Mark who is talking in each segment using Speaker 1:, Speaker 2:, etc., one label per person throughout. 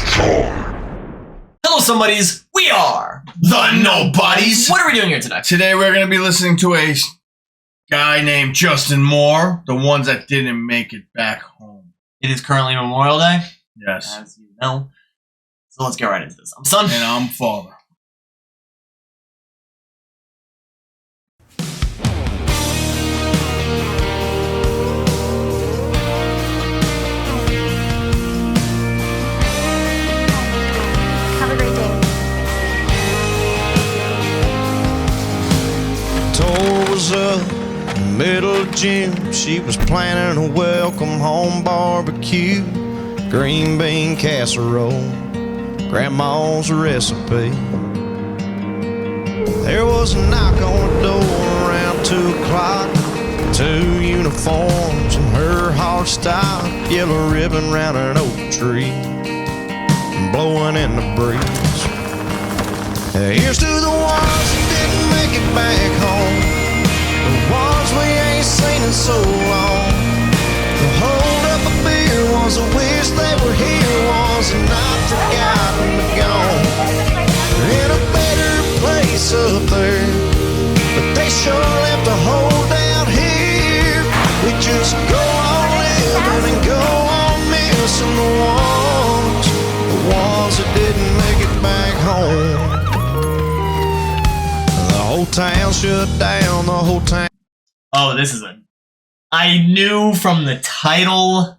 Speaker 1: Hello, somebodies. We are
Speaker 2: The Nobodies.
Speaker 1: What are we doing here today?
Speaker 2: Today we're going to be listening to a guy named Justin Moore, the ones that didn't make it back home.
Speaker 1: It is currently Memorial Day,
Speaker 2: Yes.
Speaker 1: as you know. So let's get right into this. I'm Son.
Speaker 2: And I'm Father.
Speaker 3: Have a great day.
Speaker 4: Toll was up in the middle of June. She was planning a welcome home barbecue, green bean casserole, grandma's recipe. There was a knock on the door around 2 o'clock. 2 uniforms and her hard style, yellow ribbon round an oak tree, blowing in the breeze. Here's to the ones who didn't make it back home, the ones we ain't seen in so long. The hold up a beer was a wish they were here, was not forgotten but gone. They're in a better place up there, but they sure left a hole down here. We just go on living and go on missing the ones that didn't make it back home. The whole town shut down, the whole town.
Speaker 1: Oh, this is a... I knew from the title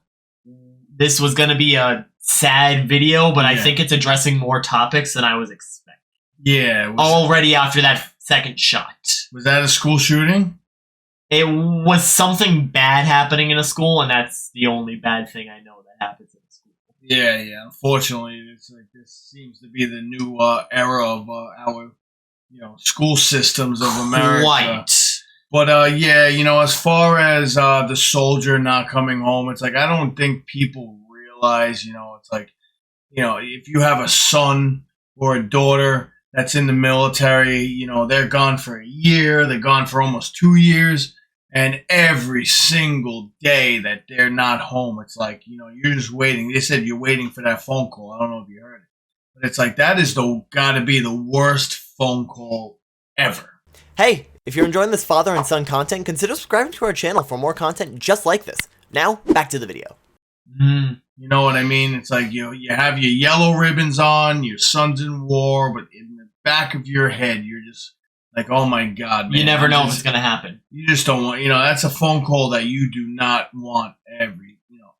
Speaker 1: this was going to be a sad video, but I think it's addressing more topics than I was expecting.
Speaker 2: Yeah.
Speaker 1: Already after that second shot.
Speaker 2: Was that a school shooting?
Speaker 1: It was something bad happening in a school, and that's the only bad thing I know that happens in a school.
Speaker 2: Yeah. Unfortunately, it's like this seems to be the new era of our, school systems of America.
Speaker 1: Quite.
Speaker 2: But yeah, as far as the soldier not coming home, it's like I don't think people realize, it's like, if you have a son or a daughter that's in the military, they're gone for a year, they're gone for almost 2 years, and every single day that they're not home, it's like, you're just waiting. They said you're waiting for that phone call. I don't know if you heard it, but it's like that is gotta be the worst phone call ever.
Speaker 5: Hey, if you're enjoying this father and son content, consider subscribing to our channel for more content just like this. Now, back to the video.
Speaker 2: You know what I mean? It's like you have your yellow ribbons on, your son's in war, but in the back of your head, you're just like, oh my God, man.
Speaker 1: You never know if it's going to happen.
Speaker 2: You just don't want, that's a phone call that you do not want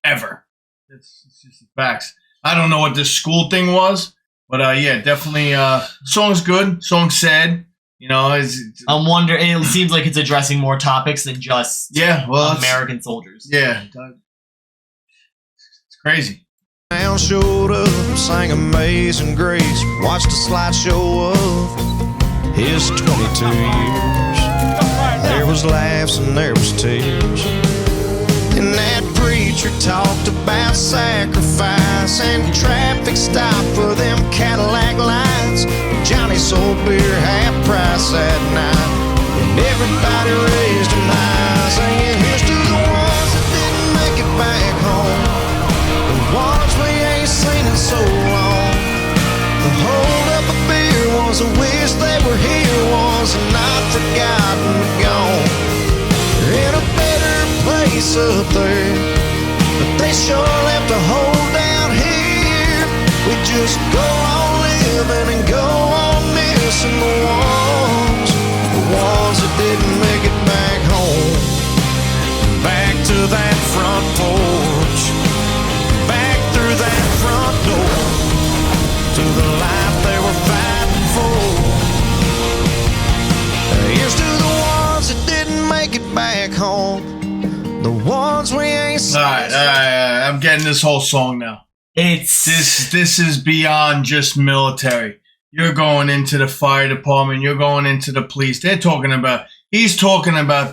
Speaker 2: ever. It's just the facts. I don't know what this school thing was, but yeah, definitely, song's good, song's sad.
Speaker 1: I'm wondering. It seems like it's addressing more topics than just American soldiers.
Speaker 2: Yeah, it's crazy.
Speaker 4: Town showed up, sang Amazing Grace, watched a slideshow of his 22 years. There was laughs and there was tears, and that preacher talked about sacrifice and traffic stop for them Cadillac lights. Johnny sold beer half price that night, and everybody raised their eyes, saying, here's to the ones that didn't make it back home, the ones we ain't seen in so long. The hold up a beer was a wish they were here, was not forgotten but gone. They're in a better place up there, but they sure left a hole down here. We just go on living and go on missing the ones that didn't make it back home. Back to that front porch, back through that front door, to the life they were fighting for. Here's to the ones that didn't make it back home, the ones we ain't seen.
Speaker 2: All right. I'm getting this whole song now.
Speaker 1: It's
Speaker 2: This is beyond just military. You're going into the fire department. You're going into the police. He's talking about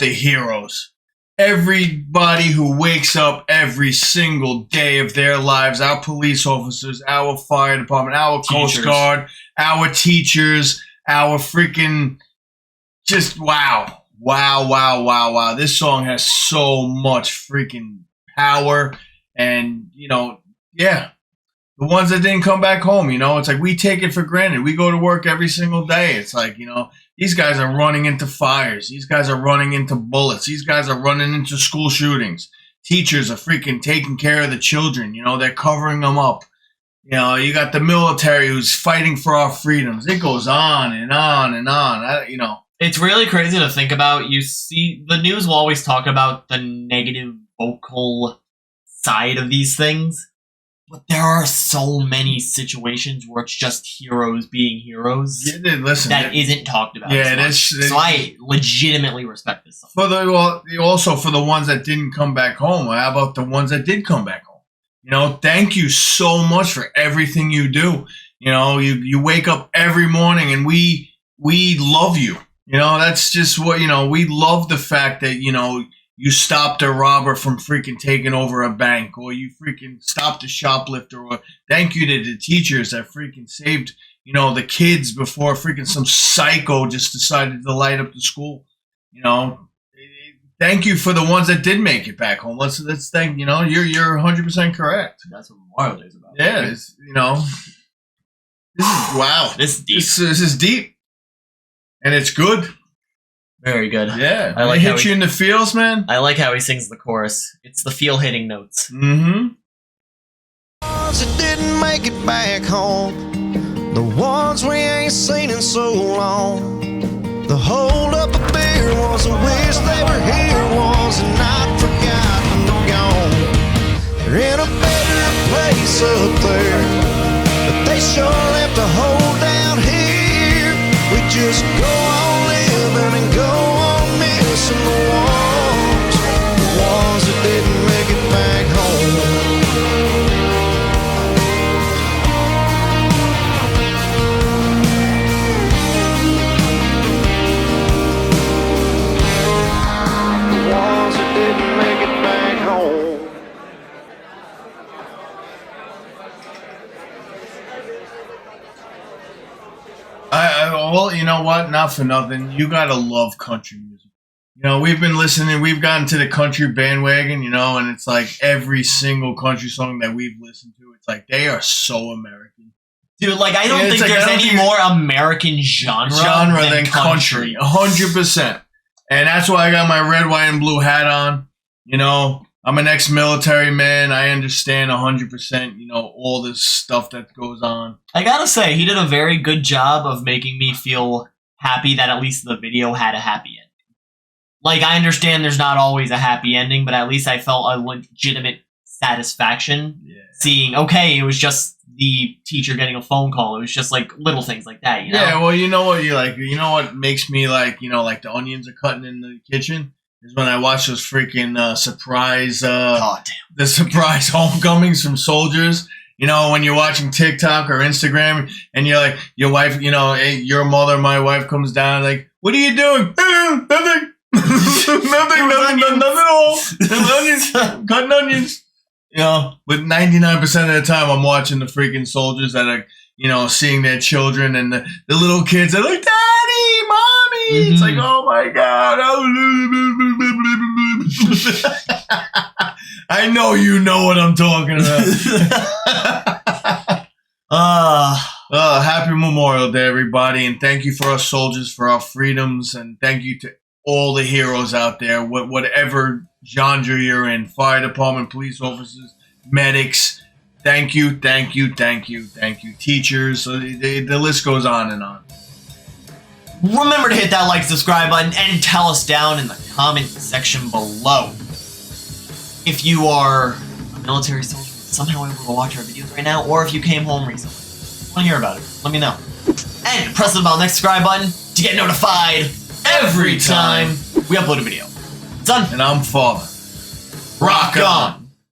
Speaker 2: the heroes. Everybody who wakes up every single day of their lives, our police officers, our fire department, our Coast Guard, our teachers, our freaking, just wow. This song has so much freaking power, and, yeah. the ones that didn't come back home, you know, it's like we take it for granted. We go to work every single day. It's like, you know, these guys are running into fires. These guys are running into bullets. These guys are running into school shootings. Teachers are freaking taking care of the children. You know, they're covering them up. You know, you got the military who's fighting for our freedoms. It goes on and on and on. You know.
Speaker 1: It's really crazy to think about. You see, the news will always talk about the negative vocal side of these things. But there are so many situations where it's just heroes being heroes that isn't talked about.
Speaker 2: Yeah,
Speaker 1: it is. So I legitimately respect this song.
Speaker 2: Also for the ones that didn't come back home. How about the ones that did come back home? You know, thank you so much for everything you do. You know, you wake up every morning and we love you. You know, that's just what, you know, we love the fact that, you know, you stopped a robber from freaking taking over a bank, or you freaking stopped a shoplifter, or thank you to the teachers that freaking saved, you know, the kids before freaking some psycho just decided to light up the school. You know, thank you for the ones that did make it back home. Let's thank, you know, you're 100% correct.
Speaker 1: That's what Memorial Day is about.
Speaker 2: Yeah, it's, you know, this is, wow.
Speaker 1: This is deep.
Speaker 2: This is deep. And it's good.
Speaker 1: Very good.
Speaker 2: Yeah.
Speaker 1: I like
Speaker 2: hit you in the feels, man.
Speaker 1: I like how he sings the chorus. It's the feel-hitting notes.
Speaker 2: Mm-hmm.
Speaker 4: Ones that didn't make it back home, the ones we ain't seen in so long. The hold up a beer was a wish they were here, was not forgotten or gone. They're in a better place up there, but they sure left a hole down here. We just go on living and go on missing the ones that didn't make it back home. Didn't make it back home.
Speaker 2: Well, you know what? Not for nothing. You gotta love country music. You know, we've been listening. We've gotten to the country bandwagon. You know, and it's like every single country song that we've listened to, it's like they are so American.
Speaker 1: Dude, like I don't think there's any more American genre than country.
Speaker 2: 100%. And that's why I got my red, white, and blue hat on. You know, I'm an ex-military man. I understand 100%, you know, all this stuff that goes on.
Speaker 1: I gotta say, he did a very good job of making me feel happy that at least the video had a happy ending. Like, I understand there's not always a happy ending, but at least I felt a legitimate satisfaction seeing, okay, it was just the teacher getting a phone call. It was just like little things like that, you know?
Speaker 2: Yeah, well, you know what you know what makes me like, you know, like the onions are cutting in the kitchen is when I watch those freaking surprise the surprise homecomings from soldiers. You know, when you're watching TikTok or Instagram and you're like, your wife, you know, your mother, my wife comes down like, what are you doing? Nothing. nothing at all. Onions, cutting onions. You know, with 99% of the time, I'm watching the freaking soldiers that are, you know, seeing their children and the little kids are like, Daddy, Mommy. Mm-hmm. It's like, oh my God. I know you know what I'm talking about. Happy Memorial Day, everybody. And thank you for our soldiers, for our freedoms. And thank you to all the heroes out there, whatever genre you're in, fire department, police officers, medics. Thank you. Teachers. So the list goes on and on.
Speaker 1: Remember to hit that like, subscribe button, and tell us down in the comment section below if you are a military soldier somehow able to watch our videos right now, or if you came home recently. I want to hear about it. Let me know. And press the next subscribe button to get notified every time we upload a video. Done.
Speaker 2: And I'm Father.
Speaker 1: Rock on!